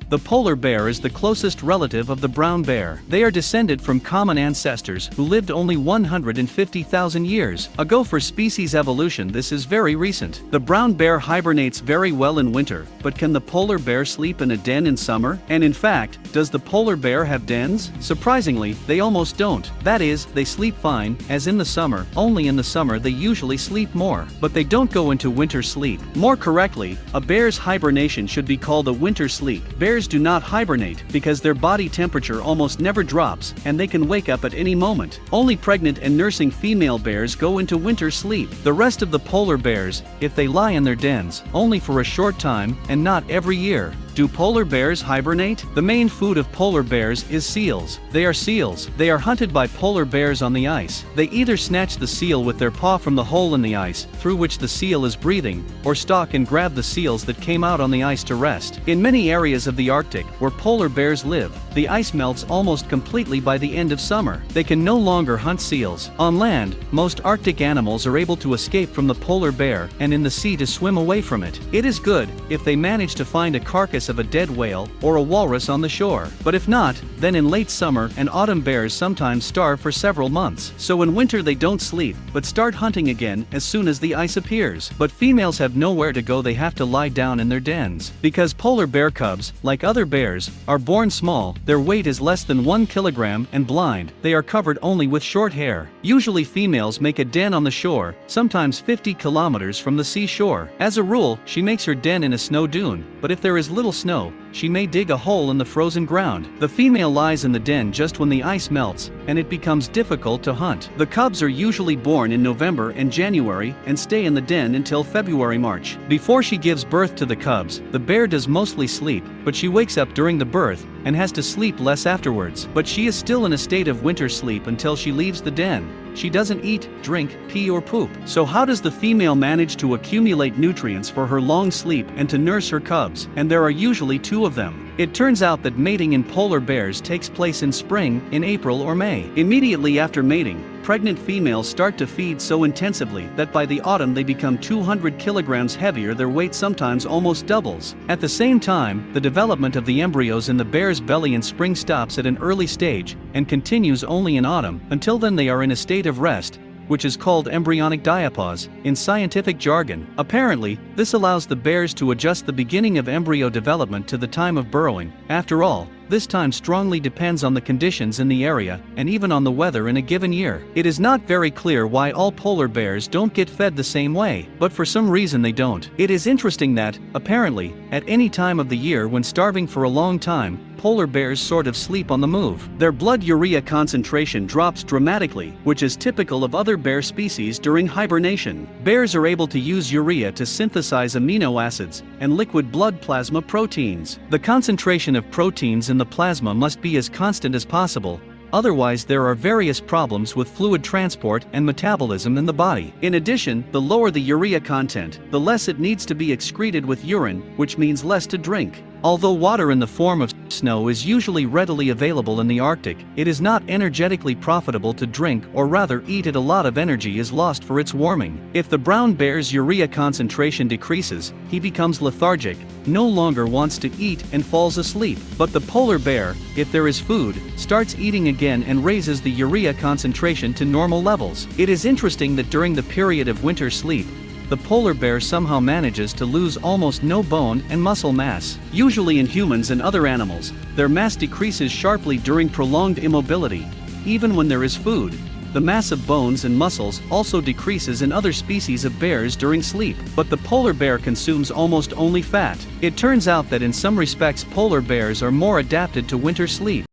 The polar bear is the closest relative of the brown bear. They are descended from common ancestors who lived only 150,000 years ago. For species evolution, this is very recent. The brown bear hibernates very well in winter, but can the polar bear sleep in a den in summer? And in fact, does the polar bear have dens? Surprisingly, they almost don't. That is, they sleep fine, as in the summer, only in the summer they usually sleep more. But they don't go into winter sleep. More correctly, a bear's hibernation should be called a winter sleep. Bears do not hibernate because their body temperature almost never drops, and they can wake up at any moment. Only pregnant and nursing female bears go into winter sleep. The rest of the polar bears, if they lie in their dens, only for a short time, and not every year. Do polar bears hibernate? The main food of polar bears is seals. They are seals. They are hunted by polar bears on the ice. They either snatch the seal with their paw from the hole in the ice, through which the seal is breathing, or stalk and grab the seals that came out on the ice to rest. In many areas of the Arctic, where polar bears live, the ice melts almost completely by the end of summer. They can no longer hunt seals. On land, most Arctic animals are able to escape from the polar bear, and in the sea to swim away from it. It is good if they manage to find a carcass of a dead whale or a walrus on the shore. But if not, then in late summer and autumn bears sometimes starve for several months. So in winter they don't sleep, but start hunting again as soon as the ice appears. But females have nowhere to go. They have to lie down in their dens. Because polar bear cubs, like other bears, are born small, their weight is less than 1 kilogram, and blind, they are covered only with short hair. Usually females make a den on the shore, sometimes 50 kilometers from the seashore. As a rule, she makes her den in a snow dune, but if there is little snow, she may dig a hole in the frozen ground. The female lies in the den just when the ice melts, and it becomes difficult to hunt. The cubs are usually born in November and January and stay in the den until February-March. Before she gives birth to the cubs, the bear does mostly sleep, but she wakes up during the birth and has to sleep less afterwards. But she is still in a state of winter sleep until she leaves the den. She doesn't eat, drink, pee or poop. So how does the female manage to accumulate nutrients for her long sleep and to nurse her cubs? And there are usually two of them. It turns out that mating in polar bears takes place in spring, in April or May. Immediately after mating, pregnant females start to feed so intensively that by the autumn they become 200 kilograms heavier. Their weight sometimes almost doubles. At the same time, the development of the embryos in the bear's belly in spring stops at an early stage and continues only in autumn. Until then they are in a state of rest, which is called embryonic diapause in scientific jargon. Apparently, this allows the bears to adjust the beginning of embryo development to the time of burrowing. After all, this time strongly depends on the conditions in the area and even on the weather in a given year. It is not very clear why all polar bears don't get fed the same way, but for some reason they don't. It is interesting that, apparently, at any time of the year when starving for a long time, polar bears sort of sleep on the move. Their blood urea concentration drops dramatically, which is typical of other bear species during hibernation. Bears are able to use urea to synthesize amino acids and liquid blood plasma proteins. The concentration of proteins in the plasma must be as constant as possible, otherwise there are various problems with fluid transport and metabolism in the body. In addition, the lower the urea content, the less it needs to be excreted with urine, which means less to drink. Although water in the form of snow is usually readily available in the Arctic, it is not energetically profitable to drink, or rather eat it. A lot of energy is lost for its warming. If the brown bear's urea concentration decreases, he becomes lethargic, no longer wants to eat and falls asleep. But the polar bear, if there is food, starts eating again and raises the urea concentration to normal levels. It is interesting that during the period of winter sleep, the polar bear somehow manages to lose almost no bone and muscle mass. Usually in humans and other animals, their mass decreases sharply during prolonged immobility. Even when there is food, the mass of bones and muscles also decreases in other species of bears during sleep. But the polar bear consumes almost only fat. It turns out that in some respects polar bears are more adapted to winter sleep.